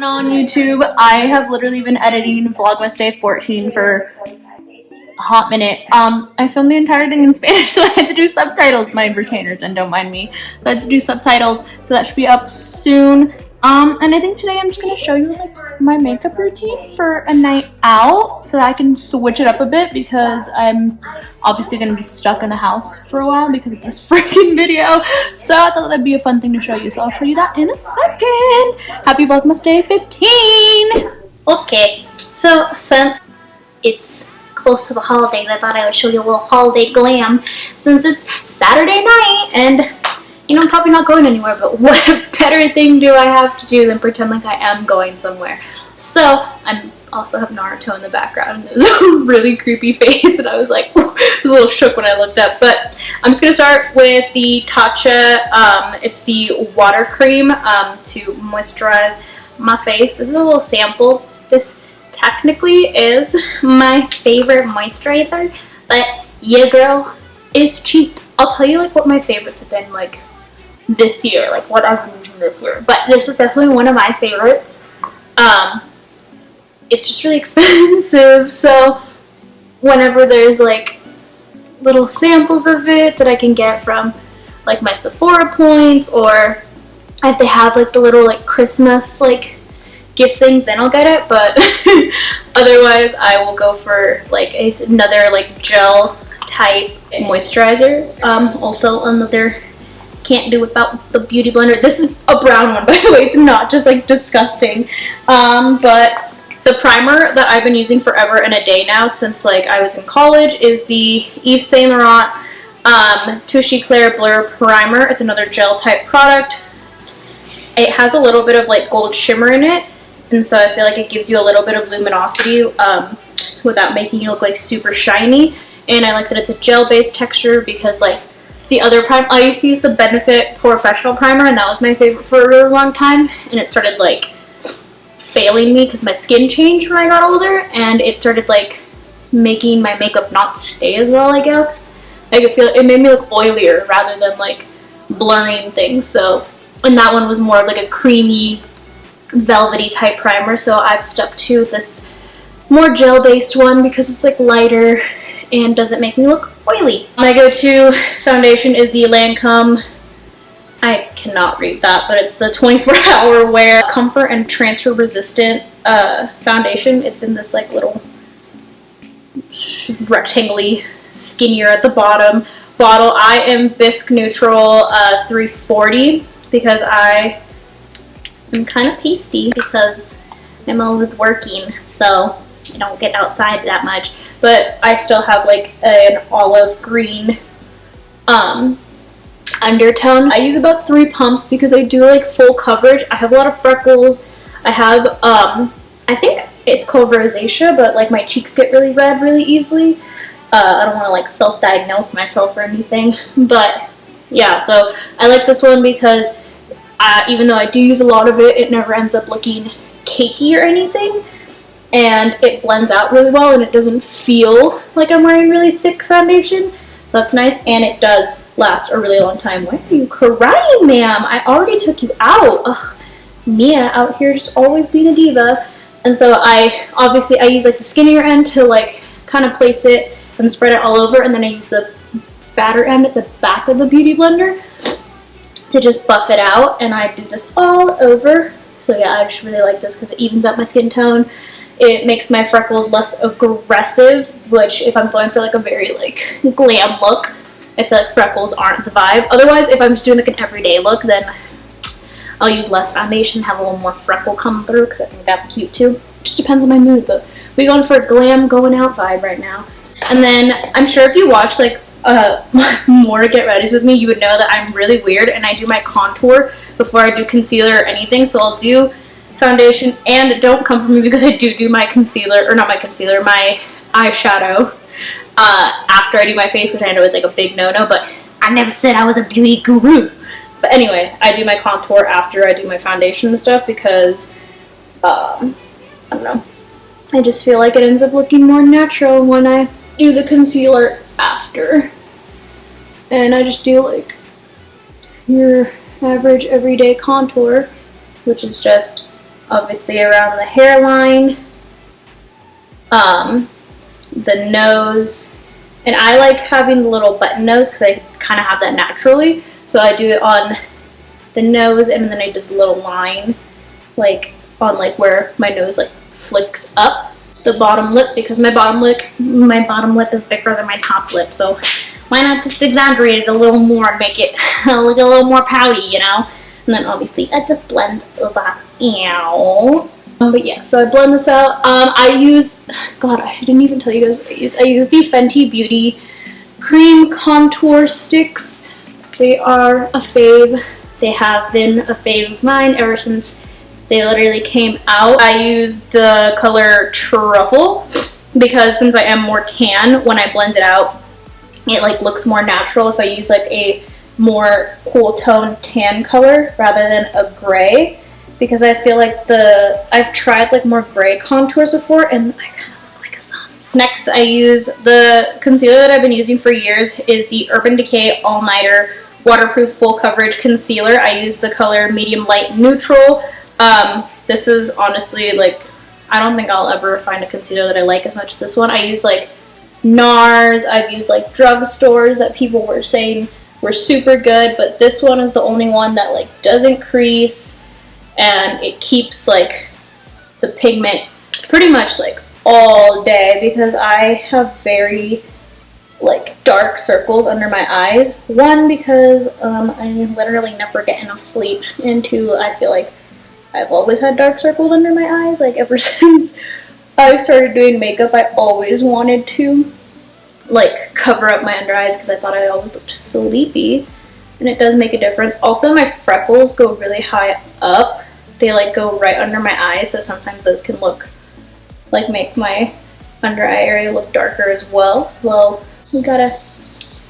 going on YouTube? I have literally been editing Vlogmas Day 14 for a hot minute. I filmed the entire thing in Spanish, so I had to do subtitles. My retainers, and don't mind me. So I had to do subtitles, so that should be up soon. And I think today I'm just gonna show you like my makeup routine for a night out, so that I can switch it up a bit because I'm obviously gonna be stuck in the house for a while because of this freaking video. So I thought that'd be a fun thing to show you. So I'll show you that in a second. Happy Vlogmas Day 15. Okay, so since it's close to the holidays, I thought I would show you a little holiday glam since it's Saturday night and you know, I'm probably not going anywhere, but what better thing do I have to do than pretend like I am going somewhere? So, I also have Naruto in the background, and there's a really creepy face, and I was like, I was a little shook when I looked up, but I'm just going to start with the Tatcha, it's the water cream to moisturize my face. This is a little sample. This technically is my favorite moisturizer, but yeah, girl, it's cheap. I'll tell you like what my favorites have been like this year, like what I've been using this year, but this is definitely one of my favorites. It's just really expensive, so whenever there's like little samples of it that I can get from like my Sephora points, or if they have like the little like Christmas like gift things, then I'll get it, but otherwise I will go for like another like gel type moisturizer. Also another can't do without the beauty blender. This is a brown one, by the way. It's not just like disgusting. But the primer that I've been using forever and a day now since like I was in college is the Yves Saint Laurent Touche Eclair Blur Primer. It's another gel type product. It has a little bit of like gold shimmer in it, and so I feel like it gives you a little bit of luminosity without making you look like super shiny. And I like that it's a gel based texture because like the other primer, I used to use the Benefit Professional Primer, and that was my favorite for a really long time, and it started like failing me because my skin changed when I got older, and it started like making my makeup not stay as well, I guess. I could feel it made me look oilier rather than like blurring things. So, and that one was more of like a creamy velvety type primer, so I've stuck to this more gel based one because it's like lighter and doesn't make me look oily. My go-to foundation is the Lancome, I cannot read that, but it's the 24-hour wear comfort and transfer resistant foundation. It's in this like little rectangly, skinnier at the bottom bottle. I am Bisque Neutral 340 because I am kind of pasty because I'm always working, so I don't get outside that much. But I still have like an olive green undertone. I use about 3 pumps because I do like full coverage. I have a lot of freckles. I have, I think it's called rosacea, but like my cheeks get really red really easily. I don't want to like self-diagnose myself or anything, but yeah, so I like this one because even though I do use a lot of it, it never ends up looking cakey or anything. And it blends out really well, and it doesn't feel like I'm wearing really thick foundation. So that's nice, and it does last a really long time. Why are you crying, ma'am? I already took you out. Ugh, Mia out here just always being a diva. And so I use like the skinnier end to like kind of place it and spread it all over, and then I use the fatter end at the back of the beauty blender to just buff it out, and I do this all over. So yeah, I just really like this because it evens out my skin tone. It makes my freckles less aggressive, which if I'm going for like a very like glam look, I feel like freckles aren't the vibe. Otherwise, if I'm just doing like an everyday look, then I'll use less foundation and have a little more freckle come through because I think that's cute too. Just depends on my mood, but we're going for a glam going out vibe right now. And then I'm sure if you watch like more Get Readies with me, you would know that I'm really weird and I do my contour before I do concealer or anything. So I'll do foundation, and don't come for me because I do my concealer, or not my concealer, my eyeshadow after I do my face, which I know is like a big no-no, but I never said I was a beauty guru. But anyway, I do my contour after I do my foundation and stuff because I don't know, I just feel like it ends up looking more natural when I do the concealer after. And I just do like your average everyday contour, which is just obviously around the hairline, the nose, and I like having the little button nose because I kind of have that naturally. So I do it on the nose, and then I do the little line, like on like where my nose like flicks up. The bottom lip, because my bottom lip is thicker than my top lip, so why not just exaggerate it a little more and make it look a little more pouty, you know? And then obviously I just blend that out. But yeah, so I blend this out. I use, God, I didn't even tell you guys what I use. I use the Fenty Beauty Cream Contour Sticks. They are a fave. They have been a fave of mine ever since they literally came out. I use the color Truffle because since I am more tan, when I blend it out, it like looks more natural if I use like a more cool tone tan color rather than a gray, because I feel like I've tried like more gray contours before and I kind of look like a zombie. Next, I use the concealer that I've been using for years is the Urban Decay All Nighter Waterproof Full Coverage Concealer. I use the color Medium Light Neutral. This is honestly like, I don't think I'll ever find a concealer that I like as much as this one. I use like NARS, I've used like drugstores that people were saying were super good, but this one is the only one that like doesn't crease and it keeps like the pigment pretty much like all day, because I have very like dark circles under my eyes. One, because I literally never get enough sleep, and two, I feel like I've always had dark circles under my eyes. Like ever since I started doing makeup, I always wanted to like cover up my under eyes because I thought I always looked sleepy, and it does make a difference. Also, my freckles go really high up. They like go right under my eyes, so sometimes those can look like make my under eye area look darker as well. So we gotta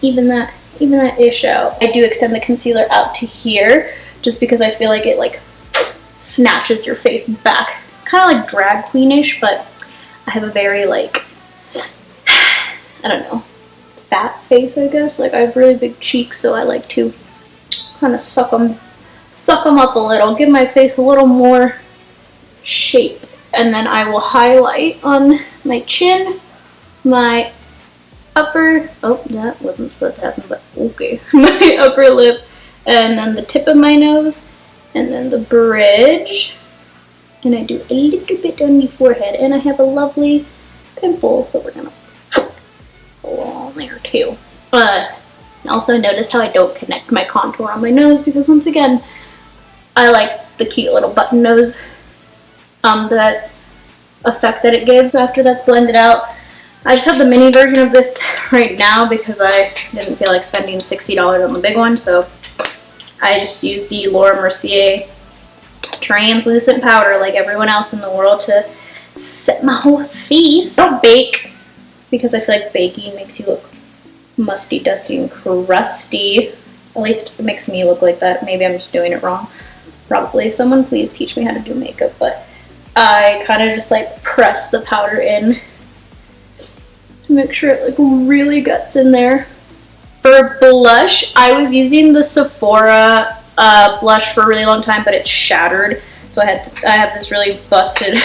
even that ish out. I do extend the concealer out to here just because I feel like it like snatches your face back, kind of like drag queenish, but I have a very like, I don't know, fat face, I guess. Like I have really big cheeks, so I like to kind of suck them up a little, give my face a little more shape. And then I will highlight on my chin, my upper, oh, that wasn't supposed to happen, but okay, my upper lip, and then the tip of my nose, and then the bridge, and I do a little bit on the forehead, and I have a lovely pimple, so we're gonna go on there too. Also notice how I don't connect my contour on my nose, because once again, I like the cute little button nose, that effect that it gives after that's blended out. I just have the mini version of this right now because I didn't feel like spending $60 on the big one, so I just used the Laura Mercier translucent powder like everyone else in the world to set my whole face. I don't bake because I feel like baking makes you look musty, dusty, and crusty. At least it makes me look like that. Maybe I'm just doing it wrong. Probably. Someone please teach me how to do makeup, but I kind of just like press the powder in to make sure it like really gets in there. For blush, I was using the Sephora blush for a really long time, but it's shattered. So I have this really busted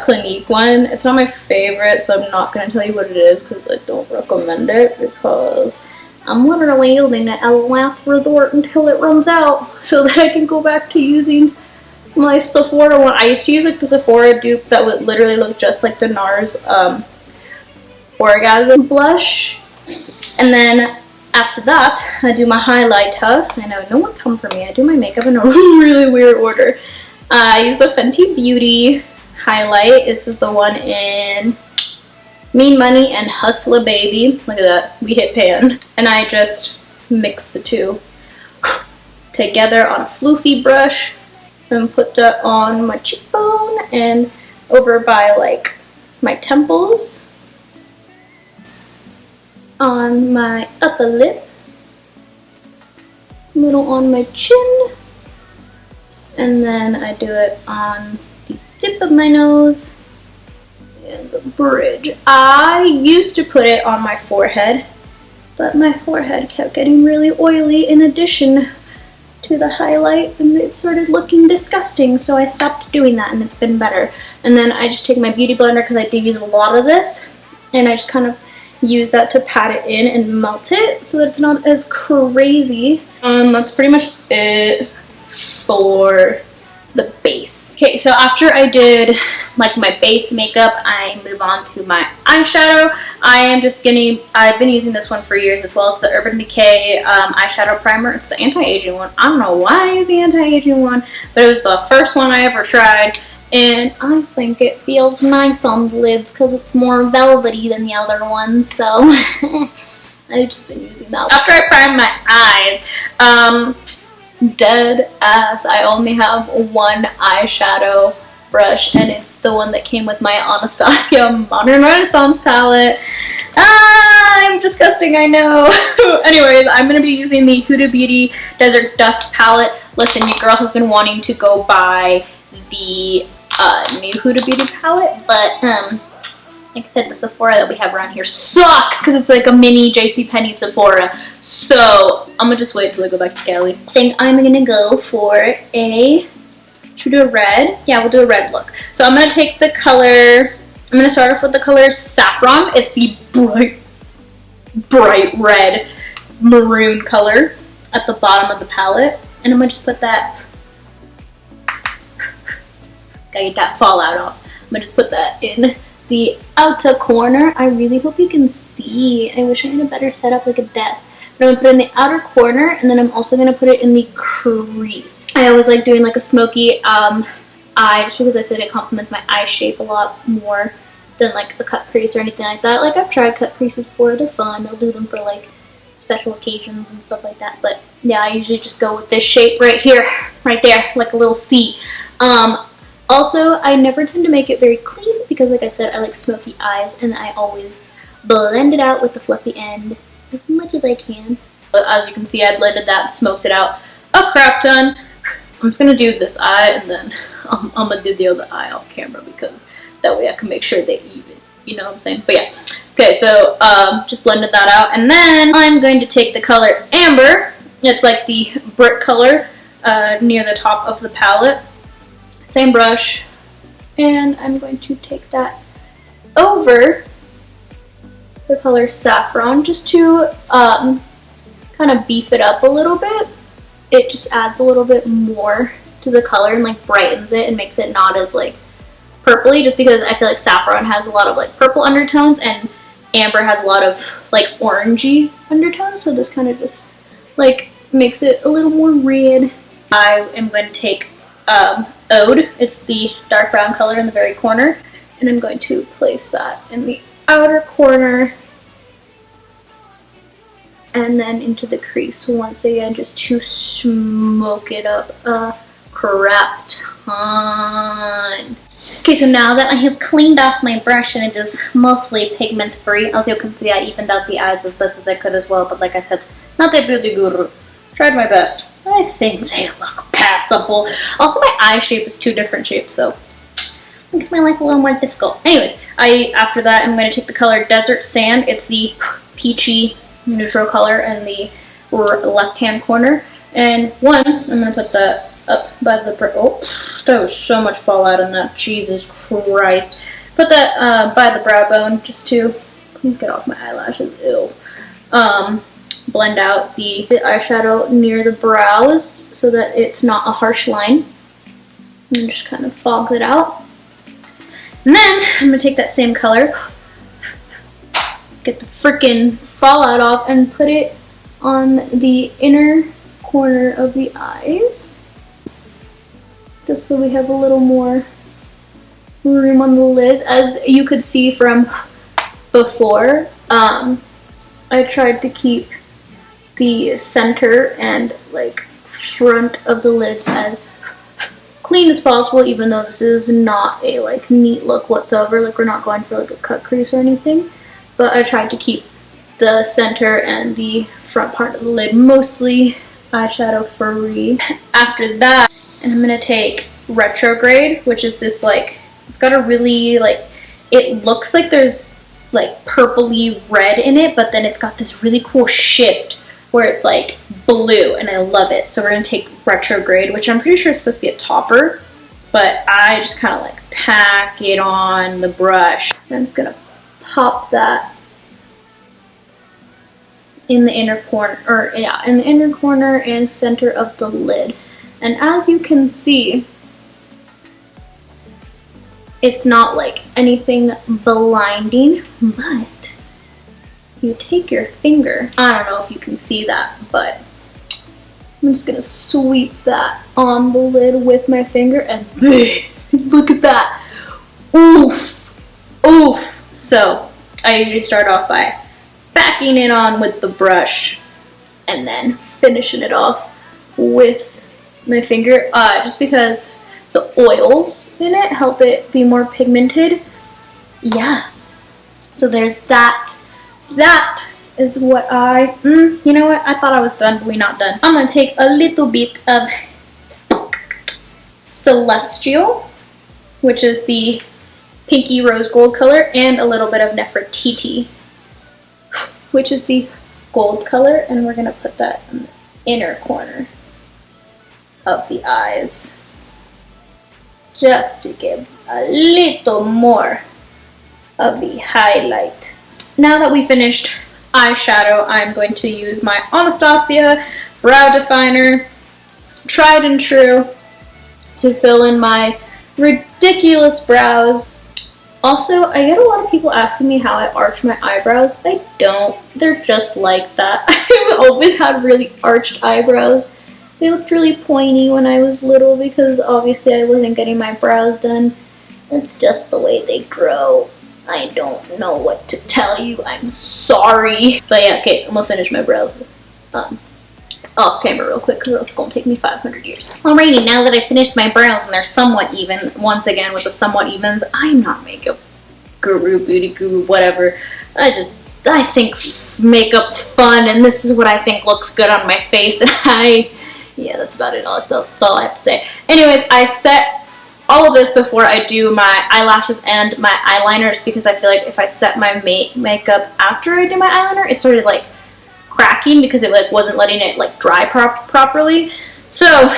Clinique one. It's not my favorite, so I'm not going to tell you what it is because I don't recommend it, because I'm literally using it as a last resort until it runs out so that I can go back to using my Sephora one. I used to use like the Sephora dupe that would literally look just like the NARS Orgasm blush. And then after that, I do my highlighter. I know, no one come for me. I do my makeup in a really weird order. I use the Fenty Beauty highlight. This is the one in Mean Money and Hustler Baby. Look at that. We hit pan. And I just mix the two together on a floofy brush and put that on my cheekbone and over by like my temples, on my upper lip, little on my chin, and then I do it on the tip of my nose and the bridge. I used to put it on my forehead, but my forehead kept getting really oily in addition to the highlight, and it started looking disgusting, so I stopped doing that, and it's been better. And then I just take my beauty blender, because I do use a lot of this, and I just kind of use that to pat it in and melt it so that it's not as crazy. That's pretty much it for the base. Okay, so after I did like my base makeup, I move on to my eyeshadow. I've been using this one for years as well. It's the Urban Decay eyeshadow primer. It's the anti-aging one. I don't know why I use the anti-aging one, but it was the first one I ever tried, and I think it feels nice on the lids because it's more velvety than the other ones, so I've just been using that. After I prime my eyes, dead ass, I only have one eyeshadow brush, and it's the one that came with my Anastasia Modern Renaissance palette. I'm disgusting, I know. Anyways, I'm going to be using the Huda Beauty Desert Dust palette. Listen, your girl has been wanting to go buy the new Huda Beauty palette, but like I said, the Sephora that we have around here sucks because it's like a mini JCPenney Sephora. So I'm gonna just wait till I go back to Cali. I think I'm gonna go for should we do a red? Yeah, we'll do a red look. So I'm gonna take the color, I'm gonna start off with the color Saffron. It's the bright red maroon color at the bottom of the palette. And I'm gonna just put that, gotta get that fallout off. I'm gonna just put that in the outer corner. I really hope you can see. I wish I had a better setup, like a desk. But I'm gonna put it in the outer corner, and then I'm also gonna put it in the crease. I always like doing like a smoky eye, just because I feel like it complements my eye shape a lot more than like a cut crease or anything like that. Like I've tried cut creases before, they're fun. I'll do them for like special occasions and stuff like that. But yeah, I usually just go with this shape right here, right there, like a little C. Also, I never tend to make it very clean because, like I said, I like smoky eyes, and I always blend it out with the fluffy end as much as I can. But as you can see, I blended that and smoked it out a crap ton. I'm just going to do this eye, and then I'm going to do the other eye off camera because that way I can make sure they're even. You know what I'm saying? But yeah. Okay, so just blended that out, and then I'm going to take the color Amber. It's like the brick color near the top of the palette. Same brush, and I'm going to take that over the color Saffron just to kind of beef it up a little bit. It just adds a little bit more to the color and like brightens it and makes it not as like purpley, just because I feel like Saffron has a lot of like purple undertones and Amber has a lot of like orangey undertones, so this kind of just like makes it a little more red. I am going to take Ode. It's the dark brown color in the very corner, and I'm going to place that in the outer corner and then into the crease once again, just to smoke it up a crap ton. Okay, so now that I have cleaned off my brush and it is mostly pigment free, as you can see, I evened out the eyes as best as I could as well, but like I said, not that beauty guru. Tried my best. I think they look passable. Also, my eye shape is two different shapes, so it makes my life a little more difficult. Anyways, after that, I'm going to take the color Desert Sand. It's the peachy neutral color in the left-hand corner. And I'm going to put that up by the brick. Oh, there was so much fallout in that. Jesus Christ. Put that by the brow bone just to, please get off my eyelashes. Ew. Blend out the eyeshadow near the brows so that it's not a harsh line. And just kind of fog it out. And then I'm going to take that same color, get the freaking fallout off, and put it on the inner corner of the eyes. Just so we have a little more room on the lid. As you could see from before, I tried to keep the center and like front of the lids as clean as possible, even though this is not a like neat look whatsoever. Like we're not going for like a cut crease or anything, but I tried to keep the center and the front part of the lid mostly eyeshadow free. After that, and I'm gonna take Retrograde, which is this like, it's got a really like, it looks like there's like purpley red in it, but then it's got this really cool shift where it's like blue, and I love it. So we're gonna take Retrograde, which I'm pretty sure is supposed to be a topper, but I just kind of like pack it on the brush. I'm just gonna pop that in the inner corner, or yeah, in the inner corner and center of the lid. And as you can see, it's not like anything blinding, but you take your finger, I don't know if you can see that, but I'm just gonna sweep that on the lid with my finger, and look at that. Oof, oof. So I usually start off by backing it on with the brush and then finishing it off with my finger, just because the oils in it help it be more pigmented. Yeah, so there's that. That is what you know what, I thought I was done, but we're not done. I'm gonna take a little bit of Celestial, which is the pinky rose gold color, and a little bit of Nefertiti, which is the gold color, and we're gonna put that in the inner corner of the eyes, just to give a little more of the highlight. Now that we finished eyeshadow, I'm going to use my Anastasia brow definer, tried and true, to fill in my ridiculous brows. Also, I get a lot of people asking me how I arch my eyebrows. I don't. They're just like that. I've always had really arched eyebrows. They looked really pointy when I was little because obviously I wasn't getting my brows done. It's just the way they grow. I don't know what to tell you. I'm sorry. But yeah, okay, I'm gonna finish my brows off camera real quick because it's gonna take me 500 years. Alrighty, now that I finished my brows and they're somewhat even, once again with the somewhat evens, I'm not makeup guru, beauty guru, whatever. I think makeup's fun, and this is what I think looks good on my face, and yeah, that's about it. That's all I have to say. Anyways, I set all of this before I do my eyelashes and my eyeliners, because I feel like if I set my makeup after I do my eyeliner, it started like cracking because it like wasn't letting it like dry properly. So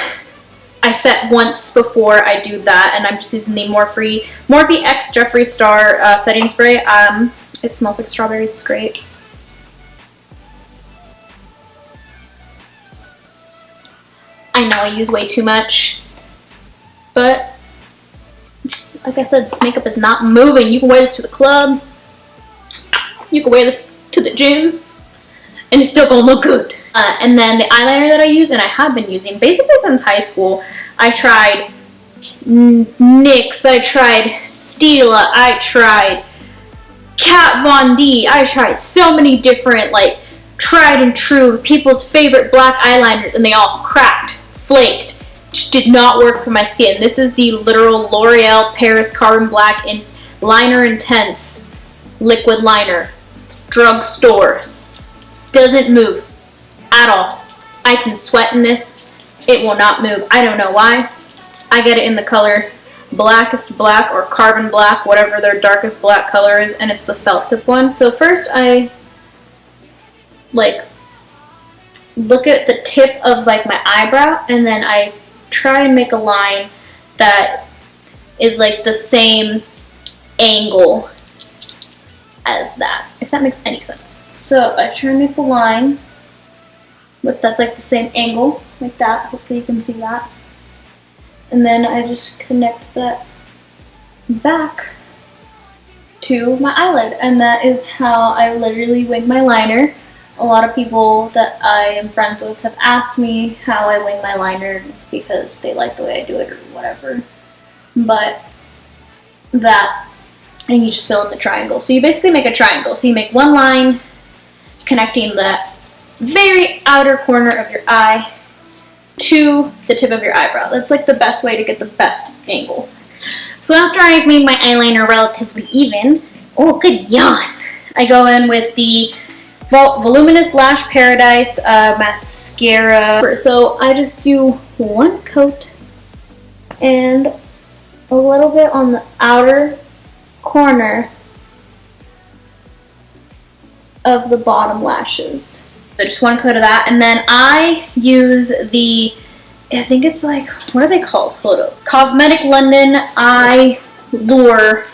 I set once before I do that, and I'm just using the Morphe X Jeffree Star setting spray. It smells like strawberries. It's great. I know I use way too much, but like I said, this makeup is not moving. You can wear this to the club, you can wear this to the gym, and it's still gonna look good. And then the eyeliner that I use, and I have been using basically since high school, I tried NYX, I tried Stila, I tried Kat Von D, I tried so many different like tried and true people's favorite black eyeliners, and they all cracked, flaked, just did not work for my skin. This is the literal L'Oreal Paris Carbon Black in Liner Intense liquid liner, drugstore. Doesn't move at all. I can sweat in this. It will not move. I don't know why. I get it in the color Blackest Black or Carbon Black, whatever their darkest black color is, and it's the felt tip one. So first I like look at the tip of like my eyebrow, and then I try and make a line that is like the same angle as that, if that makes any sense. So I try and make a line that's like the same angle, like that. Hopefully you can see that. And then I just connect that back to my eyelid, and that is how I literally wing my liner. A lot of people that I am friends with have asked me how I wing my liner because they like the way I do it or whatever. But that, and you just fill in the triangle. So you basically make a triangle. So you make one line connecting the very outer corner of your eye to the tip of your eyebrow. That's like the best way to get the best angle. So after I've made my eyeliner relatively even, oh good yawn, I go in with the Voluminous Lash Paradise mascara. So I just do one coat and a little bit on the outer corner of the bottom lashes. So just 1 coat of that. And then I use the, I think it's like, what are they called? Hold up. Cosmetic London Eye Lure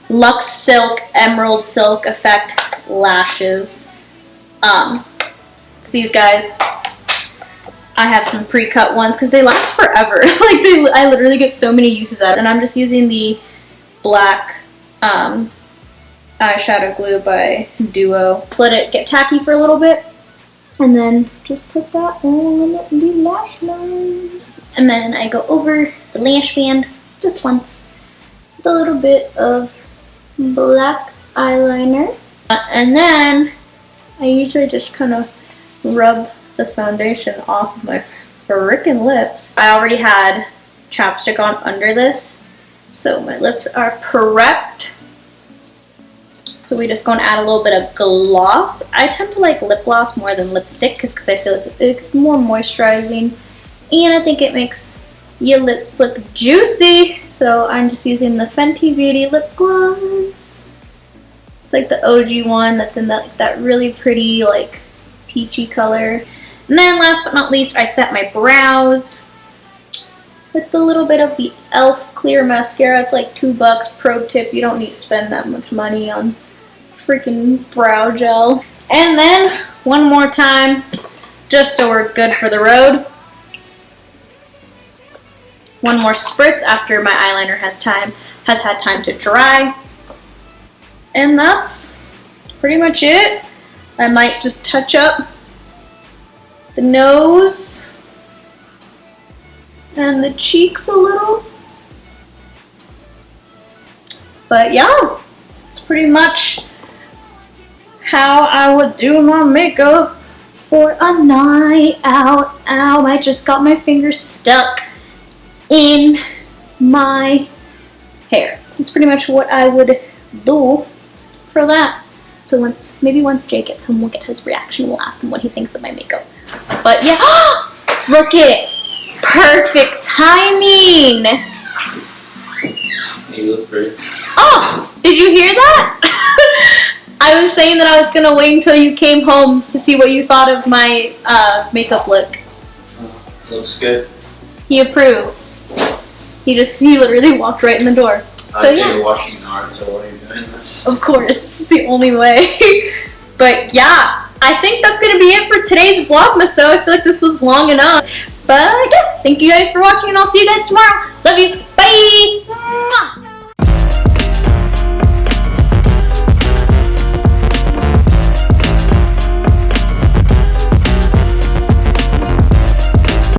Luxe Silk Emerald Silk Effect Lashes. It's these guys. I have some pre-cut ones because they last forever. Like I literally get so many uses out of it. And I'm just using the black eyeshadow glue by Duo. Just let it get tacky for a little bit. And then just put that on the lash line. And then I go over the lash band just once with a little bit of black eyeliner. And then I usually just kind of rub the foundation off of my frickin' lips. I already had chapstick on under this, so my lips are prepped. So we just gonna add a little bit of gloss. I tend to like lip gloss more than lipstick because I feel it's more moisturizing, and I think it makes your lips look juicy. So I'm just using the Fenty Beauty lip gloss. It's like the OG one that's in that really pretty like peachy color. And then last but not least, I set my brows with a little bit of the e.l.f. clear mascara. It's like $2. Pro tip, you don't need to spend that much money on freaking brow gel. And then one more time, just so we're good for the road. One more spritz after my eyeliner has had time to dry. And that's pretty much it. I might just touch up the nose and the cheeks a little. But yeah, it's pretty much how I would do my makeup for a night out. Ow, I just got my finger stuck in my hair. That's pretty much what I would do for that. So maybe once Jay gets home, we'll get his reaction. We'll ask him what he thinks of my makeup. But yeah, look at it. Perfect timing. You look pretty. Oh, did you hear that? I was saying that I was gonna wait until you came home to see what you thought of my makeup look. Looks good. He approves. He literally walked right in the door. So yeah. You're washing arms, so why are you doing this? Of course, it's the only way. But yeah, I think that's gonna be it for today's Vlogmas though. I feel like this was long enough. But yeah, thank you guys for watching and I'll see you guys tomorrow. Love you. Bye. Mwah.